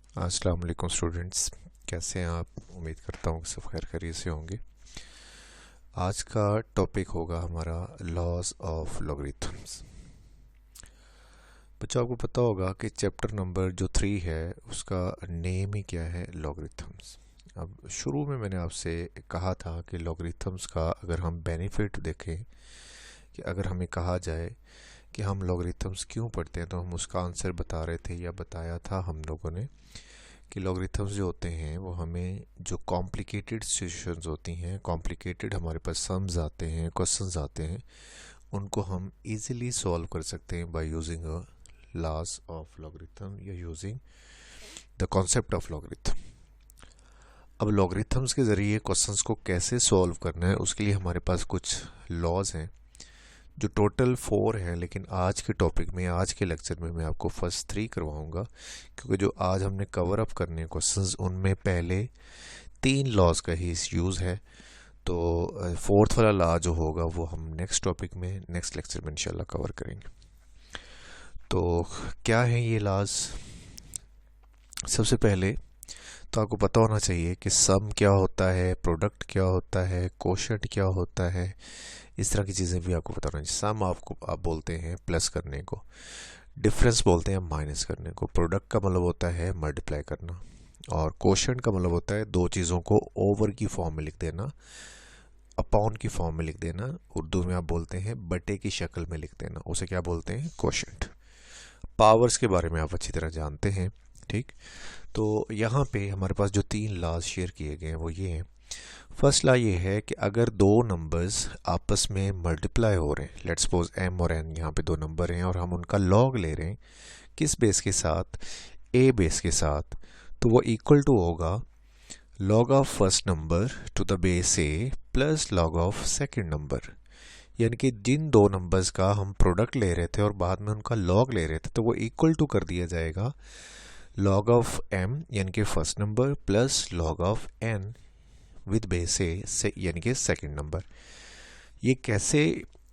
अस्सलाम वालेकुम स्टूडेंट्स। कैसे हैं आप? उम्मीद करता हूँ कि सब खैर खैरियत से होंगे। आज का टॉपिक होगा हमारा लॉज ऑफ लॉगरिथम्स। बच्चों, आपको पता होगा कि चैप्टर नंबर जो 3 है उसका नेम ही क्या है? लॉगरिथम्स। अब शुरू में मैंने आपसे कहा था कि लॉगरिथम्स का अगर हम बेनिफिट देखें, कि अगर हमें कहा जाए कि हम लॉगरिथम्स क्यों पढ़ते हैं, तो हम उसका आंसर बता रहे थे या बताया था हम लोगों ने कि लॉगरिथम्स जो होते हैं वो हमें जो कॉम्प्लिकेटेड सिचुएशंस होती हैं, कॉम्प्लिकेटेड हमारे पास सम्स आते हैं, क्वेश्चंस आते हैं, उनको हम इजीली सॉल्व कर सकते हैं by using a laws of logarithm या using the concept of logarithm. अब लॉगरिथम्स के ज़रिए क्वेश्चंस को कैसे सॉल्व करना है उसके लिए हमारे पास कुछ लॉज हैं जो टोटल 4 हैं, लेकिन आज के टॉपिक में, आज के लेक्चर में मैं आपको फर्स्ट 3 करवाऊंगा, क्योंकि जो आज हमने कवर अप करने क्वेश्चंस उनमें पहले 3 लॉज का ही यूज़ है। तो फोर्थ वाला लॉ जो होगा वो हम नेक्स्ट टॉपिक में, नेक्स्ट लेक्चर में इंशाल्लाह कवर करेंगे। तो क्या है ये लॉज? सबसे पहले तो आपको पता होना चाहिए कि सम क्या होता है, प्रोडक्ट क्या होता है, कोशेंट क्या होता है। इस तरह की चीज़ें भी आपको पता होना चाहिए। सम आपको आप बोलते हैं प्लस करने को, डिफरेंस बोलते हैं माइनस करने को, प्रोडक्ट का मतलब होता है मल्टीप्लाई करना, और कोशेंट का मतलब होता है दो चीज़ों को ओवर की फॉर्म में लिख देना, अपॉन की फॉर्म में लिख देना। उर्दू में आप बोलते हैं बटे की शक्ल में लिख देना, उसे क्या बोलते हैं? कोशेंट। पावर्स के बारे में आप अच्छी तरह जानते हैं, ठीक। तो यहाँ पे हमारे पास जो 3 लॉज शेयर किए गए हैं वो ये हैं। फर्स्ट लॉ ये है कि अगर दो नंबर्स आपस में मल्टीप्लाई हो रहे हैं, लेट्स सपोज m और n, यहाँ पे दो नंबर हैं और हम उनका लॉग ले रहे हैं, किस बेस के साथ? a बेस के साथ। तो वो इक्वल टू होगा log of first number two the base a plus log of second number. यानी कि जिन दो नंबर्स का हम प्रोडक्ट ले रहे थे और बाद में उनका लॉग ले रहे थे, तो वो इक्वल टू कर दिया जाएगा log ऑफ m यानी कि first number plus log of n with base a से यानी कि सेकंड नंबर। ये कैसे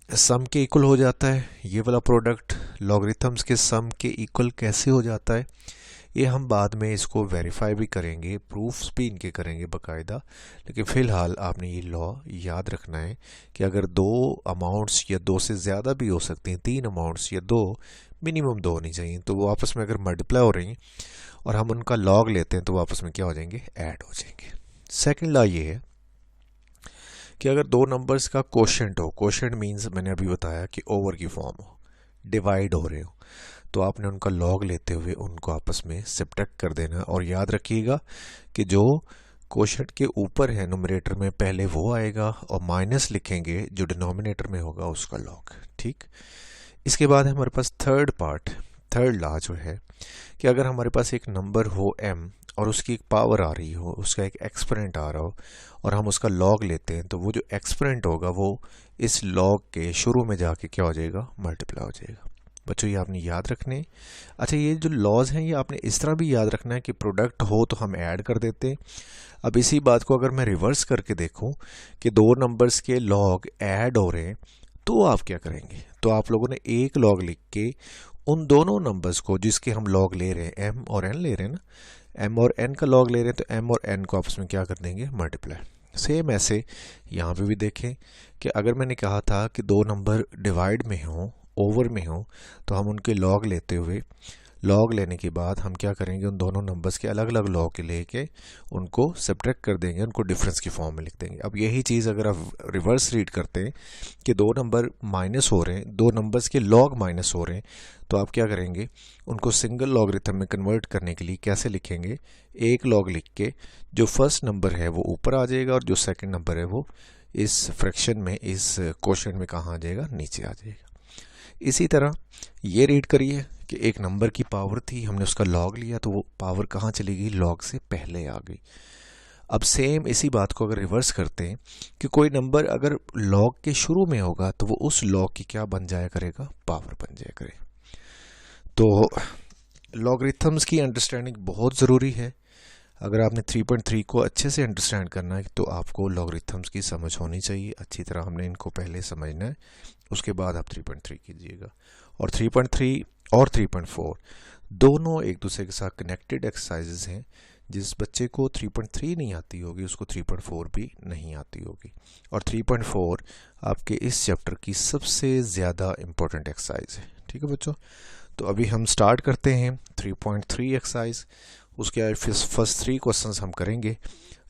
सम के इक्वल हो जाता है? ये वाला प्रोडक्ट लॉगरिथम्स के सम के इक्वल कैसे हो जाता है, ये हम बाद में इसको वेरीफाई भी करेंगे, प्रूफ्स भी इनके करेंगे बाकायदा। लेकिन फ़िलहाल आपने ये लॉ याद रखना है कि अगर दो अमाउंट्स या दो से ज़्यादा भी हो सकती हैं, 3 अमाउंट्स या दो, मिनिमम 2 होनी चाहिए, तो वो आपस में अगर मल्टीप्लाई हो रही हैं और हम उनका लॉग लेते हैं तो वो आपस में क्या हो जाएंगे? ऐड हो जाएंगे। सेकेंड लॉ ये है कि अगर दो नंबर्स का कोशेंट हो, कोशेंट मीन्स मैंने अभी बताया कि ओवर की फॉर्म हो, डिवाइड हो रहे हो, तो आपने उनका लॉग लेते हुए उनको आपस में सब्ट्रैक्ट कर देना। और याद रखिएगा कि जो कोशेंट के ऊपर है नुमरेटर में, पहले वो आएगा और माइनस लिखेंगे जो डिनोमिनेटर में होगा उसका लॉग, ठीक। इसके बाद हमारे पास थर्ड पार्ट, थर्ड लॉ जो है कि अगर हमारे पास एक नंबर हो m और उसकी एक पावर आ रही हो, उसका एक एक्सपोनेंट आ रहा हो और हम उसका लॉग लेते हैं, तो वो जो एक्सपोनेंट होगा वो इस लॉग के शुरू में जाके क्या हो जाएगा? मल्टीप्लाई हो जाएगा। बच्चों, ये आपने याद रखने। अच्छा, ये जो लॉज हैं ये आपने इस तरह भी याद रखना है कि प्रोडक्ट हो तो हम ऐड कर देते हैं। अब इसी बात को अगर मैं रिवर्स करके देखूं कि दो नंबर्स के लॉग ऐड हो रहे हैं, तो आप क्या करेंगे? तो आप लोगों ने एक लॉग लिख के उन दोनों नंबर्स को जिसके हम लॉग ले रहे हैं, m और n ले रहे हैं ना, m और n का लॉग ले रहे हैं, तो m और n को आपस में क्या कर देंगे? मल्टीप्लाई। सेम ऐसे यहाँ पे भी देखें कि अगर मैंने कहा था कि दो नंबर डिवाइड में हों, ओवर में हों, तो हम उनके लॉग लेते हुए, लॉग लेने के बाद हम क्या करेंगे? उन दोनों नंबर्स के अलग अलग लॉग लेके उनको सब्ट्रैक्ट कर देंगे, उनको डिफरेंस की फॉर्म में लिख देंगे। अब यही चीज़ अगर आप रिवर्स रीड करते हैं कि दो नंबर माइनस हो रहे हैं, दो नंबर्स के लॉग माइनस हो रहे हैं, तो आप क्या करेंगे? उनको सिंगल लॉगरिथम में कन्वर्ट करने के लिए कैसे लिखेंगे? एक लॉग लिख के जो फर्स्ट नंबर है वो ऊपर आ जाएगा और जो सेकंड नंबर है वो इस फ्रैक्शन में, इस क्वोशिएंट में कहाँ आ जाएगा? नीचे आ जाएगा। इसी तरह ये रीड करिए कि एक नंबर की पावर थी, हमने उसका लॉग लिया, तो वो पावर कहाँ चली गई? लॉग से पहले आ गई। अब सेम इसी बात को अगर रिवर्स करते हैं कि कोई नंबर अगर लॉग के शुरू में होगा तो वो उस लॉग की क्या बन जाया करेगा? पावर बन जाया करेगा। तो लॉगरिथम्स की अंडरस्टैंडिंग बहुत ज़रूरी है। अगर आपने 3.3 को अच्छे से अंडरस्टैंड करना है तो आपको लॉगरिथम्स की समझ होनी चाहिए अच्छी तरह। हमने इनको पहले समझना है, उसके बाद आप 3.3 कीजिएगा। और 3.3 और 3.4 दोनों एक दूसरे के साथ कनेक्टेड एक्सरसाइजेज हैं। जिस बच्चे को 3.3 नहीं आती होगी उसको 3.4 भी नहीं आती होगी। और 3.4 आपके इस चैप्टर की सबसे ज़्यादा इम्पोर्टेंट एक्सरसाइज है। ठीक है बच्चों, तो अभी हम स्टार्ट करते हैं 3.3 एक्सरसाइज। उसके फर्स्ट 3 क्वेश्चंस हम करेंगे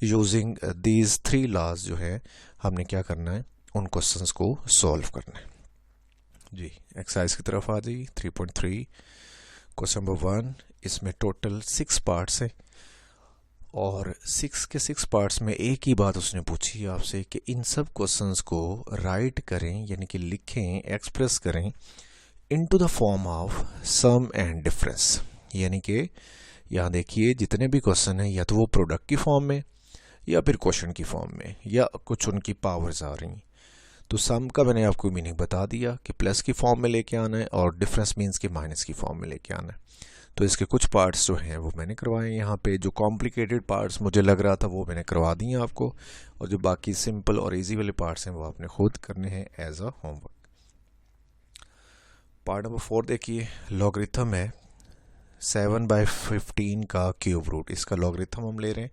यूजिंग दीज 3 लॉज। जो है हमने क्या करना है, उन क्वेश्चंस को सॉल्व करना है। जी, एक्सरसाइज की तरफ आ जाइए। 3.3 क्वेश्चन नंबर 1, इसमें टोटल 6 पार्ट्स हैं और 6 के 6 पार्ट्स में एक ही बात उसने पूछी आपसे कि इन सब क्वेश्चंस को राइट करें, यानी कि लिखें, एक्सप्रेस करें into the form of sum and difference. यानी कि यहाँ देखिए जितने भी क्वेश्चन हैं या तो वो प्रोडक्ट की फॉर्म में या फिर क्वेश्चन की फॉर्म में या कुछ उनकी पावर्स आ रही हैं। तो सम का मैंने आपको मीनिंग बता दिया कि प्लस की फॉर्म में लेके आना है और डिफरेंस मीन्स कि माइनस की फॉर्म में लेके आना है। तो इसके कुछ पार्ट्स जो हैं वो मैंने करवाए। यहाँ पे जो कॉम्प्लिकेटेड पार्ट्स मुझे लग रहा था वो मैंने करवा दिए आपको, और जो बाकी सिंपल और इजी वाले पार्ट्स हैं वो आपने खुद करने हैं as a homework. Part number 4 देखिए, लॉगरिथम है 7/15 का क्यूब रूट। इसका लॉगरिथम हम ले रहे हैं,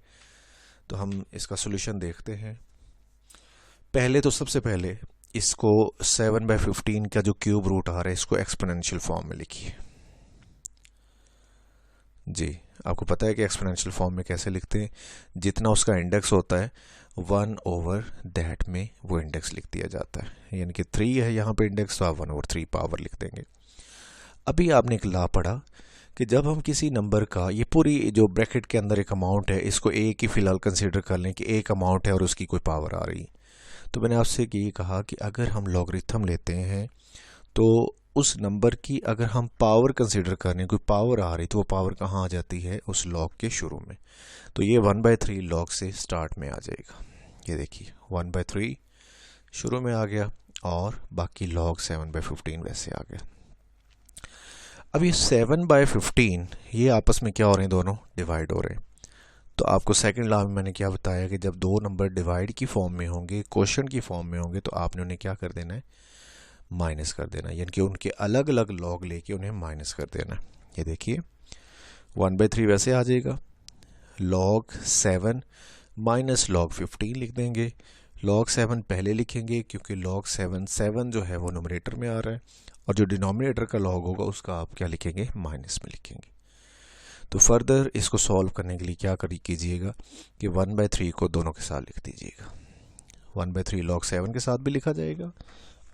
तो हम इसका सोल्यूशन देखते हैं। पहले तो सबसे पहले इसको 7/15 का जो क्यूब रूट आ रहा है इसको एक्सपोनेंशियल फॉर्म में लिखिए। जी, आपको पता है कि एक्सपोनेंशियल फॉर्म में कैसे लिखते हैं, जितना उसका इंडेक्स होता है 1/that में वो इंडेक्स लिख दिया जाता है। यानी कि 3 है यहाँ पे इंडेक्स, तो आप 1/3 पावर लिख देंगे। अभी आपने एक लॉ पढ़ा कि जब हम किसी नंबर का, ये पूरी जो ब्रैकेट के अंदर एक अमाउंट है, इसको ए की फ़िलहाल कंसीडर कर लें कि एक अमाउंट है और उसकी कोई पावर आ रही। तो मैंने आपसे ये कहा कि अगर हम लॉगरिथम लेते हैं तो उस नंबर की अगर हम पावर कंसीडर करें, कोई पावर आ रही, तो वो पावर कहाँ आ जाती है, उस लॉग के शुरू में। तो ये 1/3 लॉग से स्टार्ट में आ जाएगा। ये देखिए 1/3 शुरू में आ गया और बाकी लॉग 7/15 वैसे आ गया। अब ये 7/15 ये आपस में क्या हो रहे हैं, दोनों डिवाइड हो रहे हैं। तो आपको सेकंड लॉ में मैंने क्या बताया कि जब दो नंबर डिवाइड की फॉर्म में होंगे, क्वोशंट की फॉर्म में होंगे, तो आपने उन्हें क्या कर देना है, माइनस कर देना। यानी कि उनके अलग अलग लॉग लेके उन्हें माइनस कर देना। ये देखिए 1/3 वैसे आ जाएगा, log 7 माइनस log 15 लिख देंगे। log 7 पहले लिखेंगे क्योंकि log 7 जो है वो नोमिनेटर में आ रहा है, और जो डिनोमिनेटर का log होगा उसका आप क्या लिखेंगे, माइनस में लिखेंगे। तो फर्दर इसको सॉल्व करने के लिए क्या कीजिएगा कि 1/3 को दोनों के साथ लिख दीजिएगा। 1/3 log 7 के साथ भी लिखा जाएगा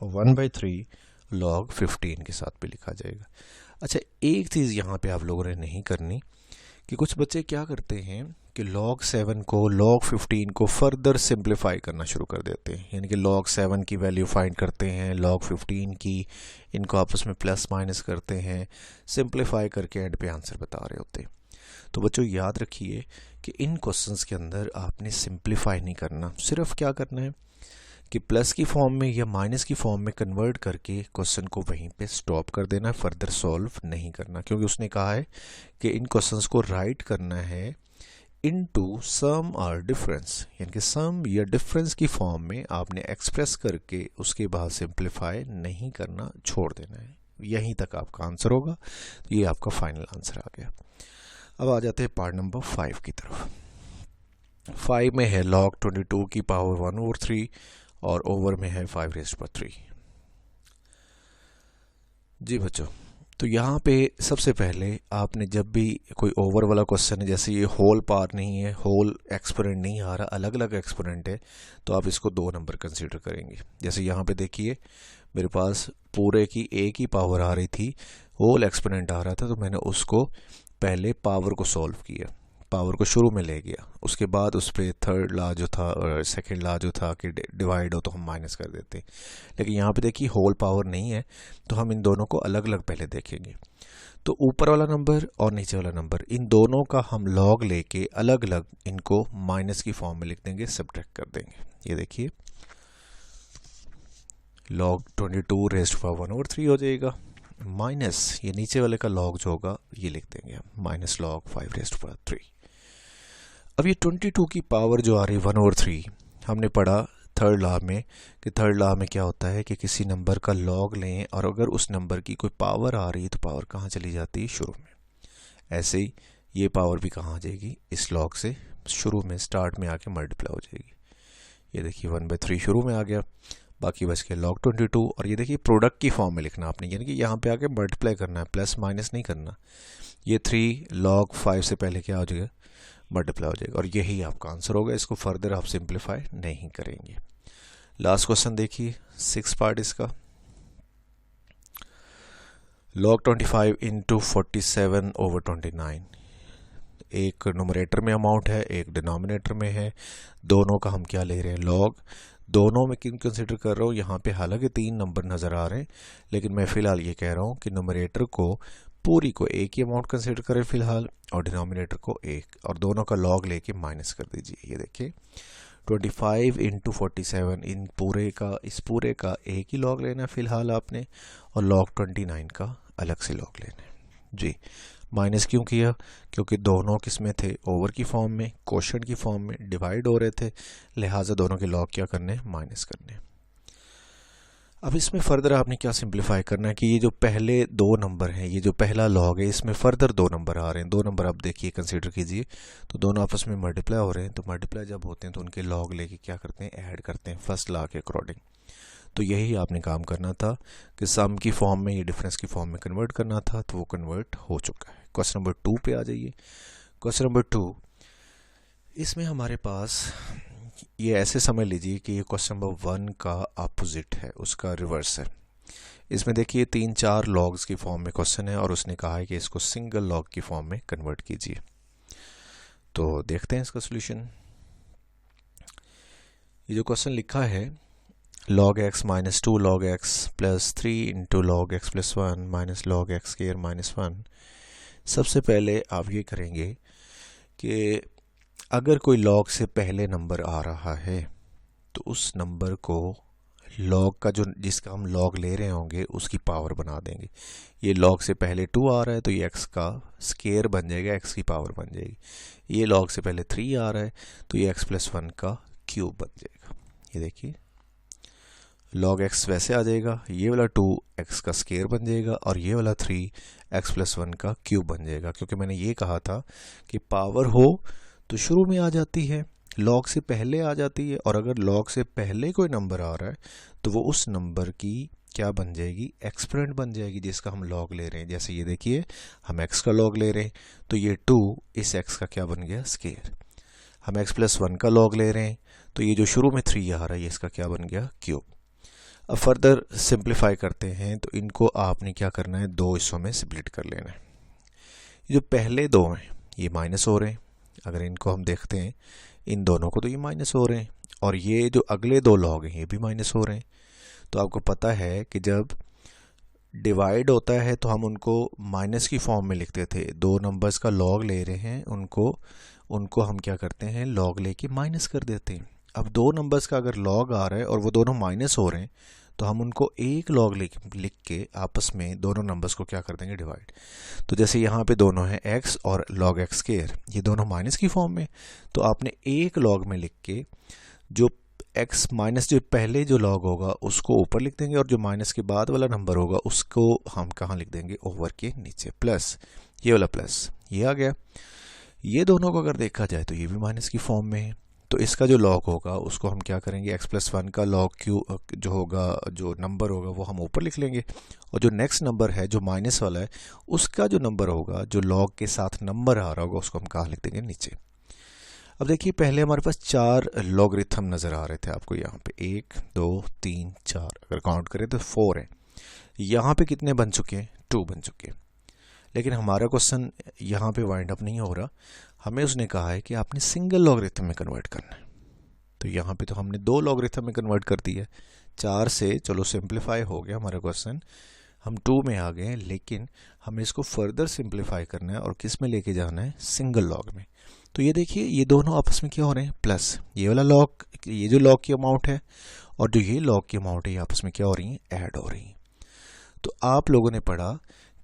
और 1/3 log 15 के साथ भी लिखा जाएगा। अच्छा, एक चीज़ यहाँ पे आप लोगों ने नहीं करनी कि कुछ बच्चे क्या करते हैं कि log 7 को log 15 को फर्दर सिंप्लीफाई करना शुरू कर देते हैं। यानी कि log 7 की वैल्यू फाइंड करते हैं, log 15 की, इनको आपस में प्लस माइनस करते हैं, सिंप्लीफाई करके एंड पे आंसर बता रहे होते हैं। तो बच्चों याद रखिए कि इन क्वेश्चंस के अंदर आपने सिंप्लीफाई नहीं करना, सिर्फ क्या करना है कि प्लस की फॉर्म में या माइनस की फॉर्म में कन्वर्ट करके क्वेश्चन को वहीं पे स्टॉप कर देना, फर्दर सॉल्व नहीं करना। क्योंकि उसने कहा है कि इन क्वेश्चंस को राइट करना है इनटू सम और डिफरेंस, यानी कि सम या डिफरेंस की फॉर्म में आपने एक्सप्रेस करके उसके बाद सिंप्लीफाई नहीं करना, छोड़ देना है। यहीं तक आपका आंसर होगा। तो ये आपका फाइनल आंसर आ गया। अब आ जाते हैं पार्ट नंबर 5 की तरफ। 5 में है log 22 की पावर 1/3 और ओवर में है 5^3। जी बच्चों, तो यहाँ पे सबसे पहले आपने जब भी कोई ओवर वाला क्वेश्चन है, जैसे ये होल पार्ट नहीं है, होल एक्सपोनेंट नहीं आ रहा, अलग अलग एक्सपोनेंट है, तो आप इसको 2 नंबर कंसीडर करेंगे। जैसे यहाँ पे देखिए मेरे पास पूरे की एक ही पावर आ रही थी, होल एक्सपोनेंट आ रहा था, तो मैंने उसको पहले पावर को सॉल्व किया, पावर को शुरू में ले गया। उसके बाद उस पर थर्ड लॉ जो था और सेकेंड लॉ जो था कि डिवाइड हो तो हम माइनस कर देते। लेकिन यहाँ पे देखिए होल पावर नहीं है, तो हम इन दोनों को अलग अलग पहले देखेंगे। तो ऊपर वाला नंबर और नीचे वाला नंबर, इन दोनों का हम लॉग लेके अलग अलग इनको माइनस की फॉर्म में लिख देंगे, सब्ट्रैक्ट कर देंगे। ये देखिए log 22 रेज़्ड टू पावर 1/3 हो जाएगा, माइनस ये नीचे वाले का लॉग जो होगा ये लिख देंगे हम, minus log 5 raised to power 3। अब ये 22 की पावर जो आ रही है 1/3, हमने पढ़ा थर्ड लॉ में कि थर्ड लॉ में क्या होता है कि किसी नंबर का लॉग लें और अगर उस नंबर की कोई पावर आ रही है तो पावर कहाँ चली जाती है, शुरू में। ऐसे ही ये पावर भी कहाँ आ जाएगी, इस लॉग से शुरू में स्टार्ट में आके मल्टीप्लाई हो जाएगी। ये देखिए 1/3 शुरू में आ गया, बाकी बच के log 22। और ये देखिए प्रोडक्ट की फॉर्म में लिखना आपने, यानी कि यहाँ पे आके मल्टीप्लाई करना है, प्लस माइनस नहीं करना। ये 3 log 5 से पहले क्या हो जाएगा, मल्टीप्लाई हो जाएगा, और यही आपका आंसर होगा। इसको फर्दर आप सिंप्लीफाई नहीं करेंगे। लास्ट क्वेश्चन देखिए, 6 पार्ट इसका। log 25 into 47/29। एक नोमरेटर में अमाउंट है, एक डिनोमिनेटर में है, दोनों का हम क्या ले रहे हैं, लॉग। दोनों में किन कंसिडर कर रहा हूँ, यहाँ पे हालांकि 3 नंबर नज़र आ रहे हैं, लेकिन मैं फ़िलहाल ये कह रहा हूँ कि नोमरेटर को पूरी को एक ही अमाउंट कंसिडर करें फ़िलहाल, और डिनोमिनेटर को एक, और दोनों का लॉग लेके माइनस कर दीजिए। ये देखिए 25 इंटू 47, इन पूरे का इस पूरे का एक ही लॉग लेना है फ़िलहाल आपने, और log 29 का अलग से लॉग लेना है जी। माइनस क्यों किया, क्योंकि दोनों किस में थे, ओवर की फॉर्म में, क्वोशंट की फॉर्म में डिवाइड हो रहे थे, लिहाजा दोनों के लॉग क्या करने, माइनस करने। अब इसमें फर्दर आपने क्या सिंप्लीफाई करना है कि ये जो पहले 2 नंबर हैं, ये जो पहला लॉग है, इसमें फर्दर 2 नंबर आ रहे हैं। 2 नंबर आप देखिए कंसीडर कीजिए, तो दोनों आपस में मल्टीप्लाई हो रहे हैं, तो मल्टीप्लाई जब होते हैं तो उनके लॉग लेके क्या करते हैं, ऐड करते हैं फर्स्ट लॉ के अकॉर्डिंग। तो यही आपने काम करना था कि सम की फॉर्म में ये डिफरेंस की फॉर्म में कन्वर्ट करना था, तो वो कन्वर्ट हो चुका है। क्वेश्चन नंबर 2 पे आ जाइए। क्वेश्चन नंबर 2, इसमें हमारे पास ये ऐसे समझ लीजिए कि ये क्वेश्चन नंबर 1 का अपोजिट है, उसका रिवर्स है। इसमें देखिए 3-4 लॉग्स की फॉर्म में क्वेश्चन है, और उसने कहा है कि इसको सिंगल लॉग की फॉर्म में कन्वर्ट कीजिए। तो देखते हैं इसका सोल्यूशन। ये जो क्वेश्चन लिखा है, log x minus 2 log x plus 3 into log x plus 1 minus log x square minus 1। सबसे पहले आप ये करेंगे कि अगर कोई log से पहले नंबर आ रहा है तो उस नंबर को log का जो जिसका हम log ले रहे होंगे उसकी पावर बना देंगे। ये log से पहले 2 आ रहा है तो ये x का स्केयर बन जाएगा, x की पावर बन जाएगी। ये log से पहले 3 आ रहा है तो ये x plus 1 का क्यूब बन जाएगा। ये देखिए log x वैसे आ जाएगा, ये वाला 2 x का स्केयर बन जाएगा, और ये वाला 3 x plus 1 का क्यूब बन जाएगा। क्योंकि मैंने ये कहा था कि पावर हो तो शुरू में आ जाती है, log से पहले आ जाती है, और अगर log से पहले कोई नंबर आ रहा है तो वो उस नंबर की क्या बन जाएगी, एक्सपोनेंट बन जाएगी जिसका हम log ले रहे हैं। जैसे ये देखिए हम x का log ले रहे हैं तो ये 2 इस x का क्या बन गया, स्केयर। हम x plus 1 का log ले रहे हैं तो ये जो शुरू में 3 आ रहा है ये इसका क्या बन गया, क्यूब। अब फर्दर सिंप्लीफाई करते हैं तो इनको आपने क्या करना है, 2 हिस्सों में स्प्लिट कर लेना है। ये जो पहले 2 हैं ये माइनस हो रहे हैं, अगर इनको हम देखते हैं इन दोनों को तो ये माइनस हो रहे हैं, और ये जो अगले 2 लॉग हैं ये भी माइनस हो रहे हैं। तो आपको पता है कि जब डिवाइड होता है तो हम उनको माइनस की फॉर्म में लिखते थे। 2 नंबर्स का लॉग ले रहे हैं, उनको हम क्या करते हैं, लॉग लेके माइनस कर देते हैं। अब 2 नंबर्स का अगर लॉग आ रहा है और वो दोनों माइनस हो रहे हैं तो हम उनको एक लॉग लिख के आपस में दोनों नंबर्स को क्या कर देंगे, डिवाइड। तो जैसे यहाँ पे दोनों हैं x और log x स्क्वायर, ये दोनों माइनस की फॉर्म में, तो आपने एक लॉग में लिख के जो x माइनस जो पहले जो लॉग होगा उसको ऊपर लिख देंगे, और जो माइनस के बाद वाला नंबर होगा उसको हम कहाँ लिख देंगे, ओवर के नीचे, प्लस ये वाला प्लस ये आ गया। ये दोनों को अगर देखा जाए तो ये भी माइनस की फॉर्म में है, तो इसका जो लॉग होगा उसको हम क्या करेंगे, x plus 1 का लॉग क्यू जो होगा, जो नंबर होगा वो हम ऊपर लिख लेंगे, और जो नेक्स्ट नंबर है जो माइनस वाला है उसका जो नंबर होगा, जो लॉग के साथ नंबर आ रहा होगा, उसको हम कहाँ लिख देंगे, नीचे। अब देखिए पहले हमारे पास 4 लॉगरिथम नज़र आ रहे थे आपको, यहाँ पे 1 2 3 4, अगर काउंट करें तो 4 है। यहाँ पे कितने बन चुके हैं, 2 बन चुके हैं। लेकिन हमारा क्वेश्चन यहाँ पे वाइंड अप नहीं हो रहा, हमें उसने कहा है कि आपने सिंगल लॉगरिथम में कन्वर्ट करना है। तो यहाँ पे तो हमने 2 लॉगरिथम में कन्वर्ट कर दिया, 4 से चलो सिंप्लीफाई हो गया हमारा क्वेश्चन, हम 2 में आ गए हैं, लेकिन हमें इसको फर्दर सिंप्लीफाई करना है और किस में लेके जाना है, सिंगल लॉग में। तो ये देखिए ये दोनों आपस में क्या हो रहे हैं, प्लस ये वाला लॉग, ये जो लॉग की अमाउंट है और जो ये लॉग की अमाउंट है ये आपस में क्या हो रही है, ऐड हो रही है। तो आप लोगों ने पढ़ा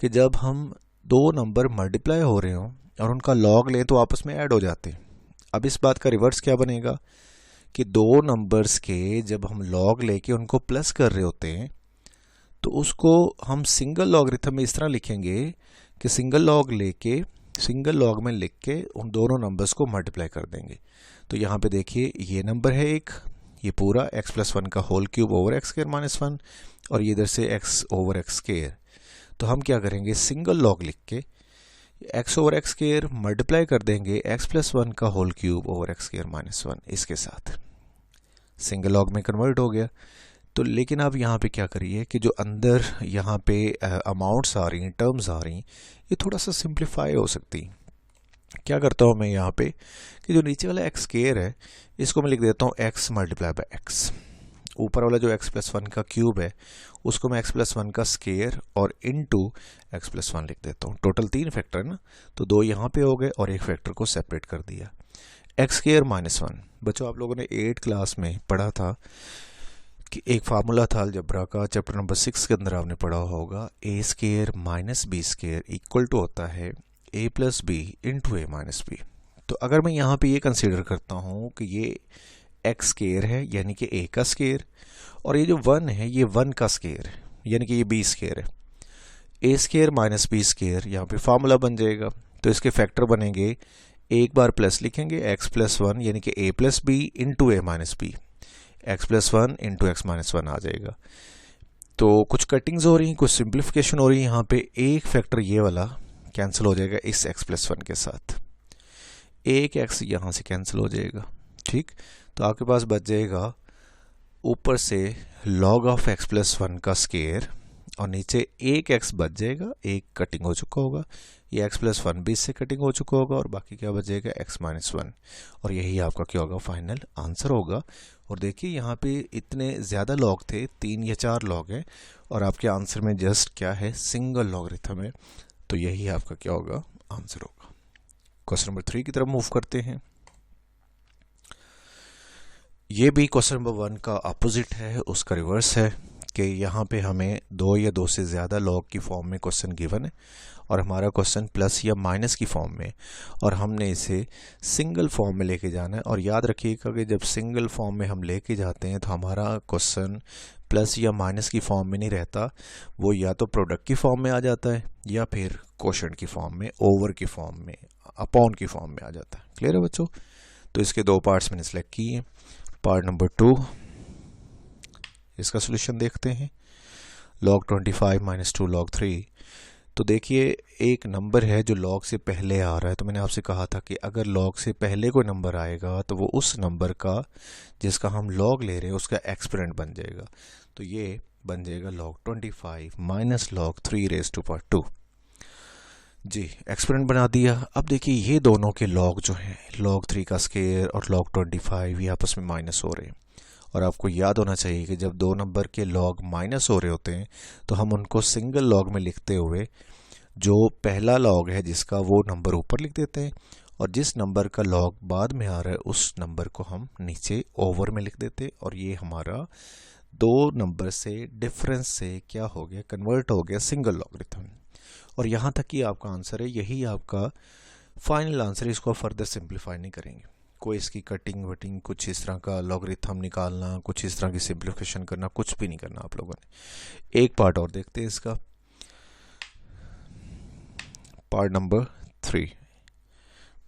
कि जब हम 2 नंबर मल्टीप्लाई हो रहे हों और उनका लॉग लें तो आपस में ऐड हो जाते हैं। अब इस बात का रिवर्स क्या बनेगा कि दो नंबर्स के जब हम लॉग लेके उनको प्लस कर रहे होते हैं तो उसको हम सिंगल लॉगरिथम में इस तरह लिखेंगे कि सिंगल लॉग में लिख के उन दोनों नंबर्स को मल्टीप्लाई कर देंगे। तो यहाँ पे देखिए ये नंबर है एक, ये पूरा x+1 का होल क्यूब ओवर x²-1 और ये इधर से x ओवर x²। तो हम क्या करेंगे, सिंगल लॉग लिख के x ओवर x² मल्टीप्लाई कर देंगे x+1 का होल क्यूब ओवर x²-1 इसके साथ। सिंगल लॉग में कन्वर्ट हो गया। तो लेकिन अब यहाँ पे क्या करिए कि जो अंदर यहाँ पे अमाउंट्स आ रही हैं, टर्म्स आ रही हैं, ये थोड़ा सा सिंप्लीफाई हो सकती। क्या करता हूँ मैं यहाँ पे कि जो नीचे वाला x² है इसको मैं लिख देता हूँ x मल्टीप्लाई बाय x। ऊपर वाला जो x+1 का क्यूब है उसको मैं x+1 का स्केयर और इनटू x+1 लिख देता हूँ। टोटल 3 फैक्टर है ना, तो 2 यहाँ पे हो गए और एक फैक्टर को सेपरेट कर दिया। x²-1 बच्चों आप लोगों ने 8th क्लास में पढ़ा था कि एक फार्मूला था अलजेब्रा का, चैप्टर नंबर 6 के अंदर आपने पढ़ा होगा a² - b² इक्वल टू होता है a + b into a - b। तो अगर मैं यहाँ पे ये कंसीडर करता हूँ कि ये x² है यानी कि a का स्केयर और ये जो 1 है ये 1 का स्केयर है यानी कि ये b² है। a² - b² यहाँ पे फार्मूला बन जाएगा। तो इसके फैक्टर बनेंगे, एक बार प्लस लिखेंगे x+1 यानी कि a + b into a - b, x+1 into x - 1 आ जाएगा। तो कुछ कटिंग्स हो रही हैं, कुछ सिंप्लीफिकेशन हो रही है। यहाँ पे एक फैक्टर ये वाला कैंसिल हो जाएगा इस x+1 के साथ, एक x यहाँ से कैंसिल हो जाएगा। ठीक, तो आपके पास बच जाएगा ऊपर से log ऑफ x+1 का स्केयर और नीचे एक x बच जाएगा, एक कटिंग हो चुका होगा, ये x+1 भी इससे कटिंग हो चुका होगा और बाकी क्या बच जाएगा x - 1 और यही आपका क्या होगा, फाइनल आंसर होगा। और देखिए यहाँ पे इतने ज़्यादा लॉग थे, 3 या 4 लॉग हैं और आपके आंसर में जस्ट क्या है, सिंगल लॉगरिथम है। तो यही आपका क्या होगा, आंसर होगा। क्वेश्चन नंबर 3 की तरफ मूव करते हैं। ये भी क्वेश्चन नंबर 1 का अपोजिट है, उसका रिवर्स है कि यहाँ पे हमें 2 या 2 से ज़्यादा लॉग की फॉर्म में क्वेश्चन गिवन है और हमारा क्वेश्चन प्लस या माइनस की फॉर्म में, और हमने इसे सिंगल फॉर्म में लेके जाना है। और याद रखिएगा कि जब सिंगल फॉर्म में हम लेके जाते हैं तो हमारा क्वेश्चन प्लस या माइनस की फॉर्म में नहीं रहता, वो या तो प्रोडक्ट की फॉर्म में आ जाता है या फिर कोशेंट की फॉर्म में, ओवर की फॉर्म में, अपॉन की फॉर्म में आ जाता है। क्लियर है बच्चों? तो इसके 2 पार्ट्स मैंने सेलेक्ट किए। पार्ट नंबर 2, इसका सोल्यूशन देखते हैं। log 25 - 2 log 3। तो देखिए एक नंबर है जो log से पहले आ रहा है, तो मैंने आपसे कहा था कि अगर log से पहले कोई नंबर आएगा तो वो उस नंबर का जिसका हम log ले रहे हैं उसका एक्सपोनेंट बन जाएगा। तो ये बन जाएगा log 25 - log 3⁻²। जी, एक्सपोनेंट बना दिया। अब देखिए ये दोनों के log जो हैं, log 3 का स्केयर और log 25, ये आपस में माइनस हो रहे हैं। और आपको याद होना चाहिए कि जब 2 नंबर के लॉग माइनस हो रहे होते हैं तो हम उनको सिंगल लॉग में लिखते हुए जो पहला लॉग है जिसका, वो नंबर ऊपर लिख देते हैं और जिस नंबर का लॉग बाद में आ रहा है उस नंबर को हम नीचे ओवर में लिख देते हैं। और ये हमारा 2 नंबर से डिफरेंस से क्या हो गया, कन्वर्ट हो गया सिंगल लॉगरिथम। और यहाँ तक ही आपका आंसर है, यही आपका फाइनल आंसर है। इसको फर्दर सिंप्लीफाई नहीं करेंगे, कोई इसकी कटिंग वटिंग, कुछ इस तरह का लॉगरिथम निकालना, कुछ इस तरह की सिंप्लीफिकेशन करना, कुछ भी नहीं करना आप लोगों ने। एक पार्ट और देखते हैं इसका, पार्ट नंबर 3।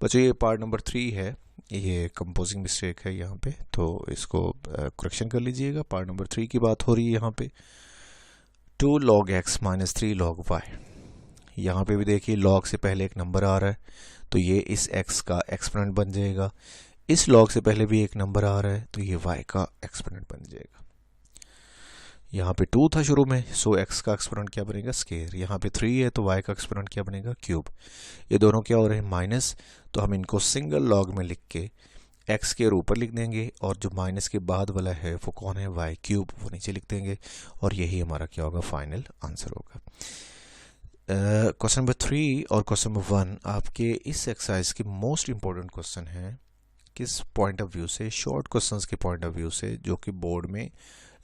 बच्चों ये पार्ट नंबर 3 है, ये कंपोजिंग मिस्टेक है यहाँ पे, तो इसको करेक्शन कर लीजिएगा। पार्ट नंबर 3 की बात हो रही है यहाँ पे। 2 log x - 3 log y। यहाँ पे भी देखिए log से पहले एक नंबर आ रहा है तो ये इस x का एक्सपोनेंट बन जाएगा। इस log से पहले भी एक नंबर आ रहा है तो ये y का एक्सपोनेंट बन जाएगा। यहाँ पे 2 था शुरू में, सो x का एक्सपोनेंट क्या बनेगा, स्केयर। यहाँ पे 3 है तो y का एक्सपोनेंट क्या बनेगा, क्यूब। ये दोनों क्या हो रहे हैं, माइनस, तो हम इनको सिंगल log में लिख के x के ऊपर लिख देंगे और जो माइनस के बाद वाला है वो कौन है, y3, वो नीचे लिख देंगे और यही हमारा क्या होगा, फाइनल आंसर होगा। क्वेश्चन नंबर 3 और क्वेश्चन नंबर 1 आपके इस एक्सरसाइज की मोस्ट इंपॉर्टेंट क्वेश्चन है। किस पॉइंट ऑफ व्यू से, शॉर्ट क्वेश्चंस के पॉइंट ऑफ व्यू से, जो कि बोर्ड में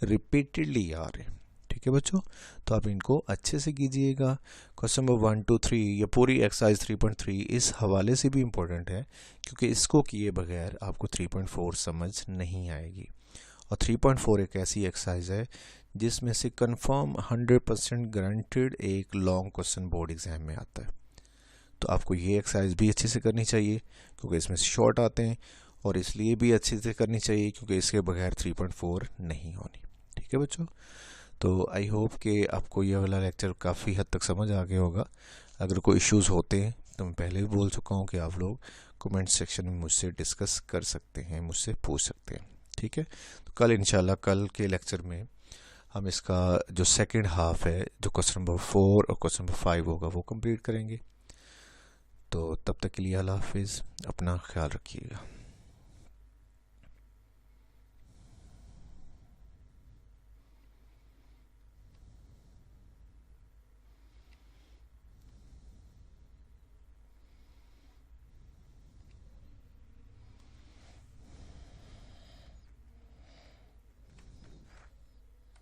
रिपीटेडली आ रहे हैं। ठीक ठीक है बच्चों, तो आप इनको अच्छे से कीजिएगा। क्वेश्चन नंबर 1 2 3 ये पूरी एक्सरसाइज 3.3 इस हवाले से भी इम्पोर्टेंट है क्योंकि इसको किए बगैर आपको 3.4 समझ नहीं आएगी। और 3.4 एक ऐसी एक्सरसाइज है जिसमें से कंफर्म 100% गारंटेड एक लॉन्ग क्वेश्चन बोर्ड एग्जाम में आता है। तो आपको ये एक्सरसाइज भी अच्छे से करनी चाहिए क्योंकि इसमें शॉर्ट आते हैं, और इसलिए भी अच्छे से करनी चाहिए क्योंकि इसके बगैर 3.4 नहीं होनी। ठीक है बच्चों, तो आई होप कि आपको ये वाला लेक्चर काफ़ी हद तक समझ आ गया होगा। अगर कोई इश्यूज़ होते हैं तो मैं पहले भी बोल चुका हूँ कि आप लोग कमेंट सेक्शन में मुझसे डिस्कस कर सकते हैं, मुझसे पूछ सकते हैं। ठीक है, तो कल इंशाल्लाह कल के लेक्चर में हम इसका जो सेकंड हाफ है, जो क्वेश्चन नंबर 4 और क्वेश्चन नंबर 5 होगा, वो कंप्लीट करेंगे। तो तब तक के लिए अल्लाह हाफिज़, अपना ख्याल रखिएगा।